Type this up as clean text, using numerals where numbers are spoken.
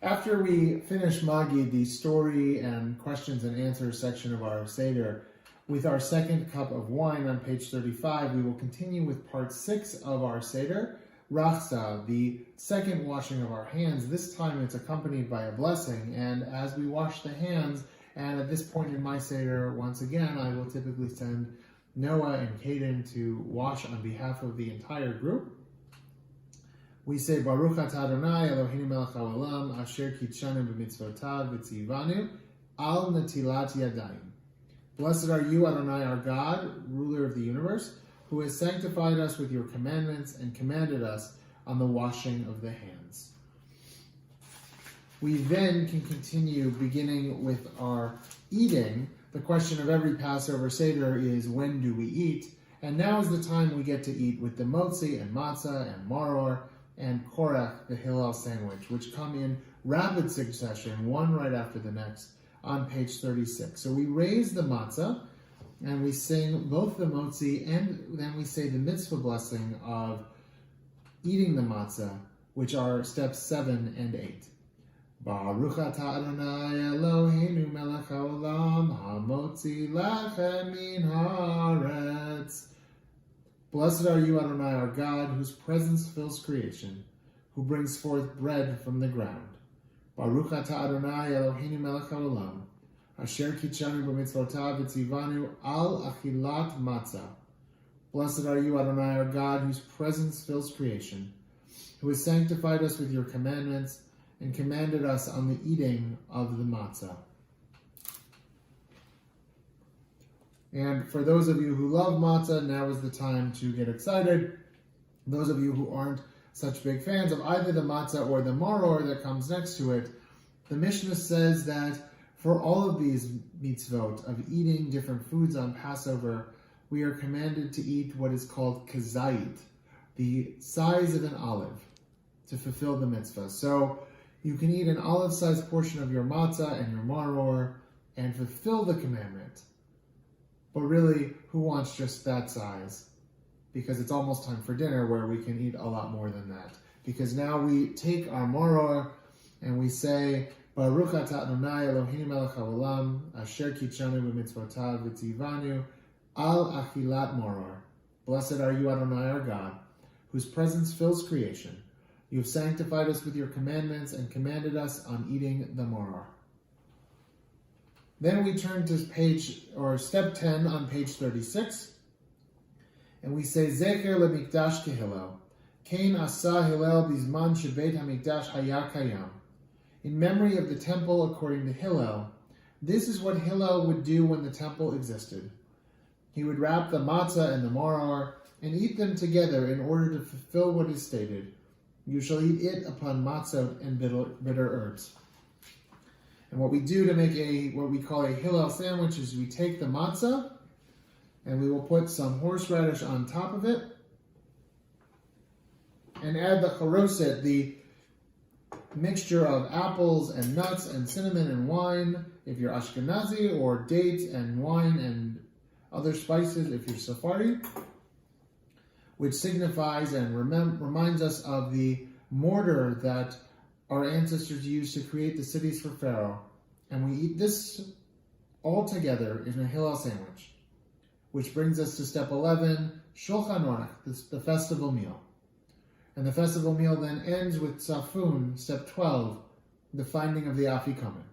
After we finish Magid, the story and questions and answers section of our Seder, with our second cup of wine on page 35, we will continue with part 6 of our Seder, Rachza, the second washing of our hands. This time it's accompanied by a blessing, and as we wash the hands, and at this point in my Seder, once again, I will typically send Noah and Caden to wash on behalf of the entire group. We say, Baruch atah Adonai Eloheinu melech haolam, asher kitshanu b'mitzvotav v'tzivanu al netilat yadayim. Blessed are you, Adonai, our God, ruler of the universe, who has sanctified us with your commandments and commanded us on the washing of the hands. We then can continue beginning with our eating. The question of every Passover Seder is, when do we eat? And now is the time we get to eat with the Motzi and Matzah and Maror and Koreich, the Hillel sandwich, which come in rapid succession, one right after the next, on page 36. So we raise the Matzah, and we sing both the Motzi, and then we say the mitzvah blessing of eating the Matzah, which are steps 7 and 8. Baruch atah Adonai Eloheinu melech haolam, hamotzi lechem min haaretz. Blessed are you, Adonai, our God, whose presence fills creation, who brings forth bread from the ground. Baruch atah Adonai Eloheinu melech haolam, asher kitshanu b'mitzvotav v'tzivanu al achilat matzah. Blessed are you, Adonai, our God, whose presence fills creation, who has sanctified us with your commandments and commanded us on the eating of the matzah. And for those of you who love matzah, now is the time to get excited. Those of you who aren't such big fans of either the matzah or the maror that comes next to it, the Mishnah says that for all of these mitzvot of eating different foods on Passover, we are commanded to eat what is called kazait, the size of an olive, to fulfill the mitzvah. So you can eat an olive-sized portion of your matzah and your maror and fulfill the commandment. But really, who wants just that size? Because it's almost time for dinner where we can eat a lot more than that. Because now we take our maror and we say, Baruch atah Adonai Eloheinu melech haolam, asher kitshanu b'mitzvotav v'tzivanu al achilat maror. Blessed are you, Adonai, our God, whose presence fills creation. You have sanctified us with your commandments and commanded us on eating the maror. Then we turn to step 10 on page 36, and we say, Zecher lemikdash kehillel, kein asa Hillel bizman shebeit hamikdash haya kayam. In memory of the temple according to Hillel, this is what Hillel would do when the temple existed. He would wrap the matzah and the maror and eat them together in order to fulfill what is stated. You shall eat it upon matzah and bitter herbs. And what we do to make what we call a Hillel sandwich is we take the matzah and we will put some horseradish on top of it and add the charoset, the mixture of apples and nuts and cinnamon and wine if you're Ashkenazi, or dates and wine and other spices if you're Sephardi, which signifies and reminds us of the mortar that our ancestors used to create the cities for Pharaoh. And we eat this all together in a Hillel sandwich, which brings us to step 11, Shulchan Oreich, the festival meal. And the festival meal then ends with Tzafun, step 12, the finding of the Afikomen.